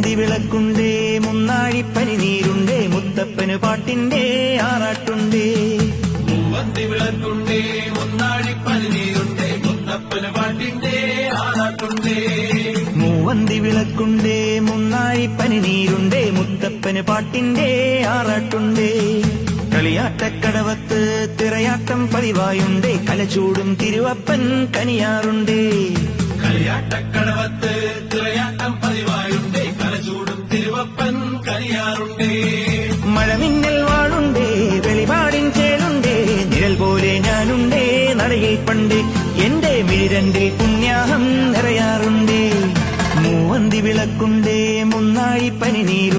മൂവന്തി വിളക്കുണ്ടേ മുന്നാഴിപ്പനിനീരുണ്ടേ മുത്തപ്പന് പാട്ടിന്റെ ആറാട്ടുണ്ടേ. മൂവന്തി വിളക്കുണ്ടേ മുന്നാഴിപ്പനിനീരുണ്ടേ മുത്തപ്പന് പാട്ടിന്റെ ആറാട്ടുണ്ടേ. മൂവന്തി വിളക്കുണ്ടേ മുന്നാഴിപ്പനിനീരുണ്ടേ മുത്തപ്പന് പാട്ടിന്റെ ആറാട്ടുണ്ടേ. കളിയാട്ടക്കടവത്ത് തിറയാട്ടം പതിവായുണ്ടേ കലചൂടും തിരുവപ്പൻ കനിയാറുണ്ടേ. കളിയാട്ടക്കടവത്ത് തിറയാട്ടം പതിവായുണ്ടേ കലചൂടും തിരുവപ്പൻ കനിയാറുണ്ടേ. മഴമിന്നൽ വാഴുണ്ടേ വെളിപാടിൻ ചേലുണ്ടേ നിഴൽ പോലെ ഞാനുണ്ടേ നടയിൽ പണ്ട് എന്റെ മിഴിരണ്ടിൽ പുണ്യാഹം നിറയാറുണ്ടേ. മൂവന്തി വിളക്കുണ്ടേ മുന്നാഴിപ്പനിനീരു